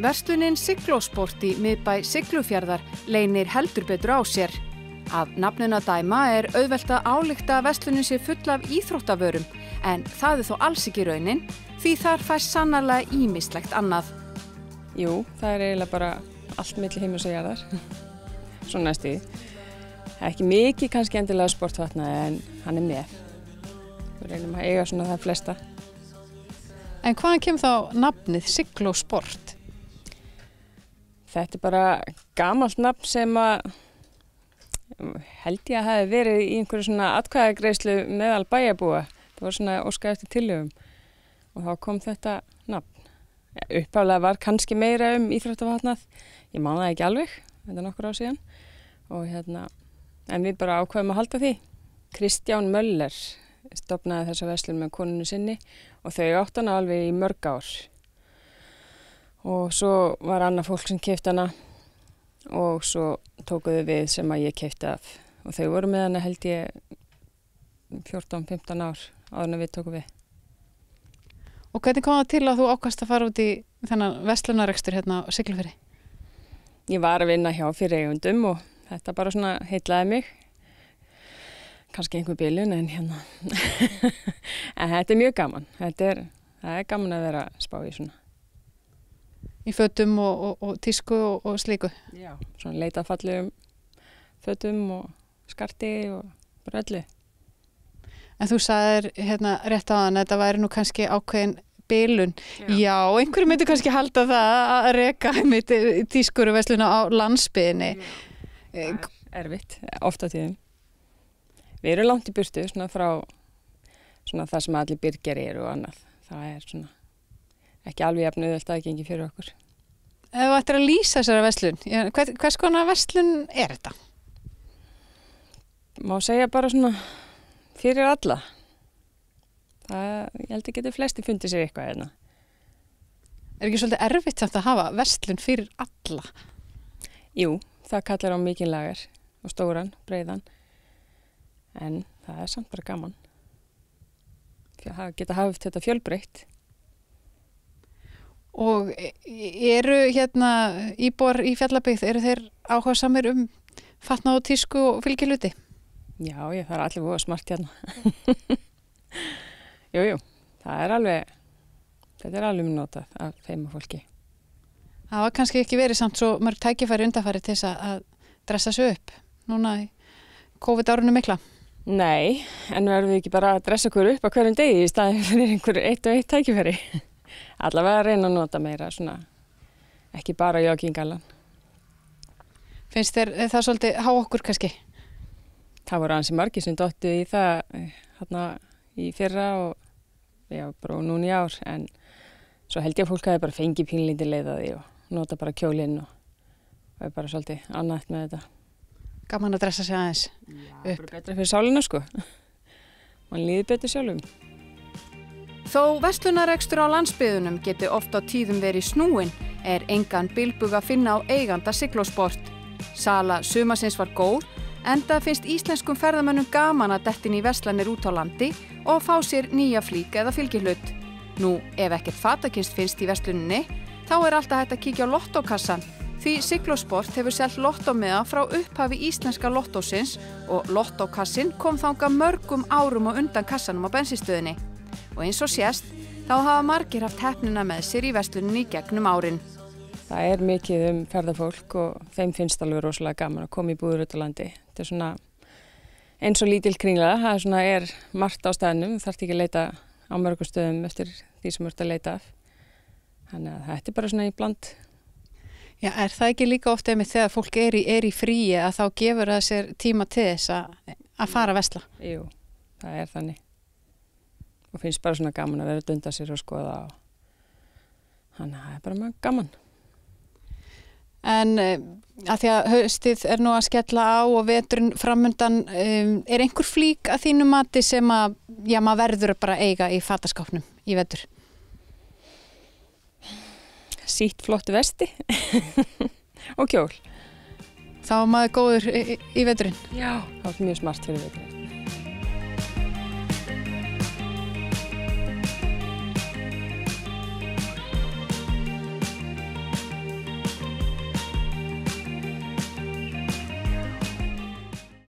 Verslunin Siglosport í miðbæ Siglufjarðar leynir heldur betur á sér. Af nafninu að dæma auðvelt að álykta að verslunin sé full af íþróttavörum, en það þó alls ekki raunin, því þar fæst sannarlega ýmislegt annað. Jú, það eiginlega bara allt milli himins og jarðar, svona næstu. Ekki mikið kannski endilega sportfatnaði, en hann með. Við reynum að eiga svona það flesta. En hvaðan kemur þá nafnið Siglosport? Þetta bara gamalt nafn sem að held ég að hafi verið í einhverju svona atkvæðagreiðslu meðal bæjarbúa. Það var svona óskað eftir tillögum og þá kom þetta nafn. Upphaflega var kannski meira íþróttafatnað. Ég man það ekki alveg, þetta nokkur ár síðan. Og en við bara ákveðum að halda því. Kristján Möller stofnaði þessa verslun með konunni sinni og þau áttu hana alveg í mörg ár. Og svo var annað fólk sem keypti hana og svo tókuðu við sem að ég keypti af. Og þau voru með hana held ég 14-15 ár áður en við tókum við. Og hvernig kom það til að þú ákvast að fara út í þennan verslunarrekstur hérna á Siglufirði? Ég var að vinna hjá fyrireigendum og þetta bara svona heitlaði mig. Kannski einhver bilun en en þetta mjög gaman. Það er gaman að vera að spá í svona. Í fötum og tísku og slíku? Já, svona leita fallegum fötum og skarti og bara öllu. En þú sagðir rétt áðan að þetta væri nú kannski ákveðin bilun. Já, einhverju myndi kannski halda það að reka tískuruversluna á landsbyggðinni. Það er erfitt, oft á tíðum. Við erum langt í burtu svona frá svona það sem allir byrgjar eru og annað. Það er svona ekki alveg jafn auðvelt aðgengi fyrir okkur. Ef þú ættir að lýsa þessari verslun, hvers konar verslun er þetta? Má segja bara svona fyrir alla. Ég held að geta flesti fundið sér eitthvað hérna. Er ekki svolítið erfitt samt að hafa verslun fyrir alla? Jú, það kallar á mikinn lager og stóran, breiðan. En það er samt bara gaman. Geta haft þetta fjölbreytt. Og eru íbúar í Fjallabyggð, eru þeir áhugasamir fatnað og tísku og fylgihluti? Já, það er allir voða smart hérna. Jú, þetta er alveg notað af þeim og fólki. Það var kannski ekki verið samt svo mörg tækifæri undanfari til þess að dressa sig upp núna í COVID-árunum mikla. Nei, en verðum við ekki bara að dressa okkur upp á hverjum degi í staðinn fyrir einhver eitt og eitt tækifæri. Allavega að reyna að nota meira, svona, ekki bara joggingallan. Finnst þér það svolítið há okkur kannski? Það voru ansi margir sem dottu í það í fyrra og bara núna í ár. En svo held ég að fólk hafi bara fengið pínlítið leið að því og nota bara kjólinn og bara svolítið annað með þetta. Gaman að dressa sig aðeins upp. Já, bara betra fyrir sálina sko. Man líður betur sjálfum. Þó verslunarrekstur á landsbyggðunum geti oft á tíðum verið snúin, engan bilbug að finna á eiganda Siglosport. Sala sumarsins var góð, enda finnst íslenskum ferðamönnum gaman að detta inn í verslanir út á landi og fá sér nýja flík eða fylgihlut. Nú, ef ekkert fatakynst finnst í versluninni, þá alltaf hægt að kíkja á lottókassan. Því Siglosport hefur selt lottómiða frá upphafi íslenska lottósins og lottókassin kom þangað mörgum árum á undan kassanum á bensínstöðinni. Og eins og sést, þá hafa margir haft heppnina með sér í versluninni í gegnum árin. Það er mikið ferðafólk og þeim finnst alveg rosalega gaman að koma í búðir út á landi. Þetta er svona eins og lítil kringla, það er margt á staðnum, þarf ekki að leita á mörgum stöðum eftir því sem ert að leita af. Þannig að þetta er bara svona í bland. Já, er það ekki líka oft einmitt þegar fólk er í fríi að þá gefur það sér tíma til þess að fara að versla? Jú, það er þannig. Og finnst bara svona gaman að vera að dunda sér og skoða. Þannig að það er bara gaman. En að því að haustið er nú að skella á og veturinn framundan, er einhver flík að þínu mati sem að maður verður bara eiga í fataskápnum í vetur? Sítt flottu vesti og kjól. Þá er maður góður í veturinn? Já, það er mjög smart fyrir veturinn.